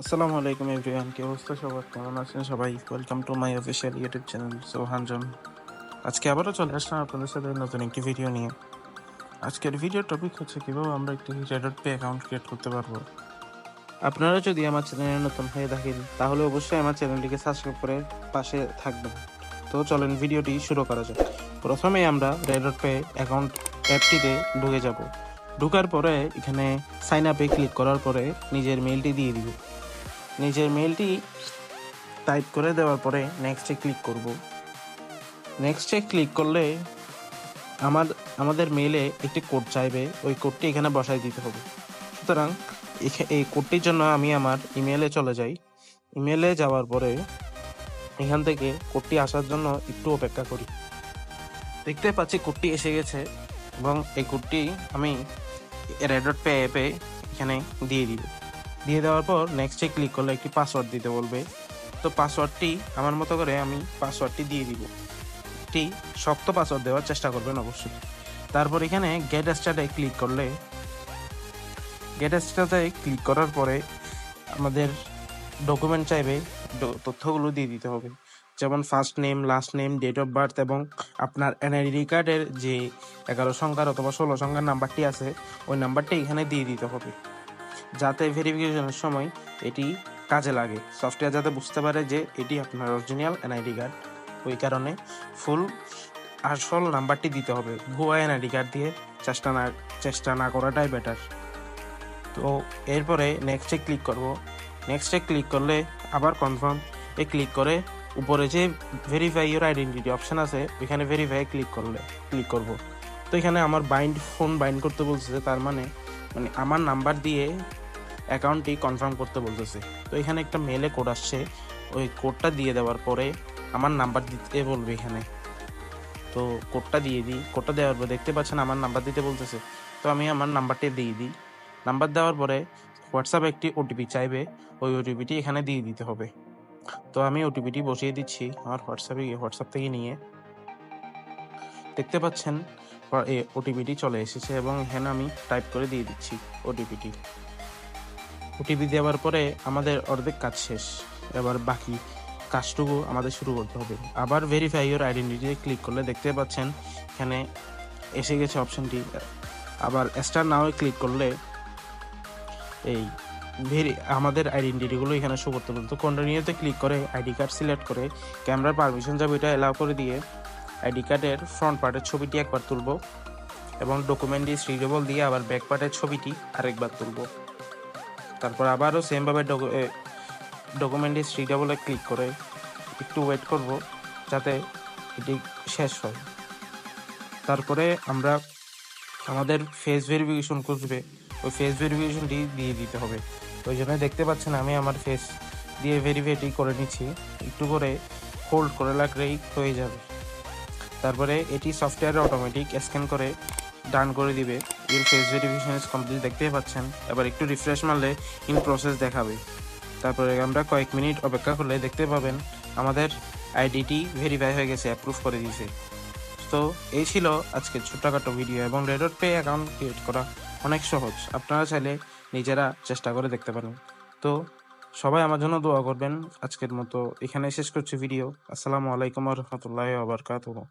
আসসালামু আলাইকুম এভরিওয়ান, কি অবস্থা সবার? কেমন আছেন সবাই? Welcome to my official YouTube channel Sohanjon. আজকে আবারও চলে আসলাম আপনাদের সাথে নতুন একটি ভিডিও নিয়ে। আজকের ভিডিওর টপিক হচ্ছে কিভাবে আমরা একটি রেডট পে অ্যাকাউন্ট ক্রিয়েট করতে পারবো। আপনারা যদি আমার চ্যানেলে নতুন হয়ে থাকেন তাহলে অবশ্যই আমার চ্যানেলটিকে সাবস্ক্রাইব করে পাশে থাকবেন। তো চলেন ভিডিওটি শুরু করা যাক। প্রথমে আমরা রেডট পে অ্যাকাউন্ট অ্যাপটিতে ঢুকে যাব। ঢোকার পরে এখানে সাইন আপে ক্লিক করার পরে নিজের মেইলটি দিয়ে দিব। নিজের মেইলটি টাইপ করে দেওয়ার পরে নেক্সটে ক্লিক করব। নেক্সটে ক্লিক করলে আমাদের মেইলে একটি কোড চাইবে, ওই কোডটি এখানে বসাই দিতে হবে। সুতরাং এই কোডটির জন্য আমি আমার ইমেলে চলে যাই। ইমেলে যাওয়ার পরে এখান থেকে কোডটি আসার জন্য একটু অপেক্ষা করি। দেখতে পাচ্ছি কোডটি এসে গেছে এবং এই কোডটি আমি রেডট পে অ্যাপে এখানে দিয়ে দিব। দিয়ে দেওয়ার পর নেক্সটে ক্লিক করলে একটি পাসওয়ার্ড দিতে বলবে। তো পাসওয়ার্ডটি আমার মতো করে আমি পাসওয়ার্ডটি দিয়ে দিব। একটি শক্ত পাসওয়ার্ড দেওয়ার চেষ্টা করবেন অবশ্যই। তারপর এখানে গেট স্টার্টে ক্লিক করলে ক্লিক করার পরে আমাদের ডকুমেন্ট চাইবে, তথ্যগুলো দিয়ে দিতে হবে। যেমন first name, last name, date of birth এবং আপনার এনআইডি কার্ডের যে 11 সংখ্যার অথবা 16 সংখ্যার নাম্বারটি আছে ওই নাম্বারটি এখানে দিয়ে দিতে হবে, যাতে ভেরিফিকেশনের সময় এটি কাজে লাগে। সফটওয়্যার যাতে বুঝতে পারে যে এটি আপনার অরিজিনাল এনআইডি কার্ড। ওই কারণে ফুল আসল নাম্বারটি দিতে হবে। ভুয়া এনআইডি কার্ড দিয়ে চেষ্টা না করাটাই বেটার। তো এরপরে নেক্সটে ক্লিক করব। নেক্সটে ক্লিক করলে আবার কনফার্ম ক্লিক করে উপরে যে ভেরিফাই ইউর আইডেন্টিটি অপশান আছে ওইখানে ভেরিফাই ক্লিক করব। তো এখানে আমার ফোন বাইন্ড করতে বলছে, তার মানে আমার নাম্বার দিয়ে অ্যাকাউন্টটি কনফার্ম করতে বলতেছে। তো এখানে একটা মেলে কোড আসছে, ওই কোডটা দিয়ে দেওয়ার পরে আমার নাম্বার দিতে বলবে এখানে। তো কোডটা দিয়ে দিই। কোডটা দেওয়ার পর দেখতে পাচ্ছেন আমার নাম্বার দিতে বলতেছে। তো আমি আমার নাম্বারটি দিয়ে দিই। নাম্বার দেওয়ার পরে হোয়াটসঅ্যাপে একটি ওটিপি চাইবে, ওই ওটিপিটি এখানে দিয়ে দিতে হবে। তো আমি ওটিপিটি বসিয়ে দিচ্ছি আমার হোয়াটসঅ্যাপ থেকে নিয়ে। দেখতে পাচ্ছেন ওটিপিটি চলে এসেছে এবং এখানে আমি টাইপ করে দিয়ে দিচ্ছি ওটিপি দেওয়ার পরে আমাদের অর্ধেক কাজ শেষ। এবার বাকি কাজটুকু আমাদের শুরু করতে হবে। আবার ভেরিফাই ইউর আইডেন্টিটি ক্লিক করলে দেখতে পাচ্ছেন এখানে এসে গেছে অপশনটি। আবার স্টার নাও ক্লিক করলে এই আমাদের আইডেন্টিটিগুলো এখানে শো করতে হবে। তো কন্টিনিউতে ক্লিক করে আইডি কার্ড সিলেক্ট করে ক্যামেরার পারমিশন যাবে এটা অ্যালাউ করে দিয়ে আইডি কার্ডের ফ্রন্ট পার্টের ছবিটি একবার তুলব এবং ডকুমেন্টটি রিডেবল দিয়ে আবার ব্যাক পার্টের ছবিটি আরেকবার তুলব। তারপর আবারও সেমভাবে ডকুমেন্টটি রিডেবলে ক্লিক করে একটু ওয়েট করব যাতে এটি শেষ হয়। তারপরে আমরা আমাদের ফেস ভেরিফিকেশন খুঁজবে, ওই ফেস ভেরিফিকেশনটি দিয়ে দিতে হবে। ওই জন্য দেখতে পাচ্ছেন আমি আমার ফেস দিয়ে ভেরিফাইটি করে নিচ্ছি। একটু করে হোল্ড করে রাখলেই হয়ে যাবে। তারপরে এটি সফটওয়্যারে অটোমেটিক স্ক্যান করে ডান করে দিবে। এর ফেস ভেরিফিকেশন ইজ কমপ্লিট দেখতেই পাচ্ছেন। এবার একটু রিফ্রেশ মারলে ইন প্রসেস দেখাবে। তারপরে আমরা কয়েক মিনিট অপেক্ষা করলে দেখতে পাবেন আমাদের আইডিটি ভেরিফাই হয়ে গেছে, অ্যাপ্রুভ করে দিয়েছে। তো এই ছিল আজকের ছোট্টখাটো ভিডিও এবং রেডট পে অ্যাকাউন্ট ক্রিয়েট করা অনেক সহজ। আপনারা চাইলে নিজেরা চেষ্টা করে দেখতে পারেন। তো সবাই আমার জন্য দোয়া করবেন। আজকের মতো এখানে শেষ করছি ভিডিও। আসসালামু আলাইকুম ওয়া রাহমাতুল্লাহি ওয়া বারাকাতুহু।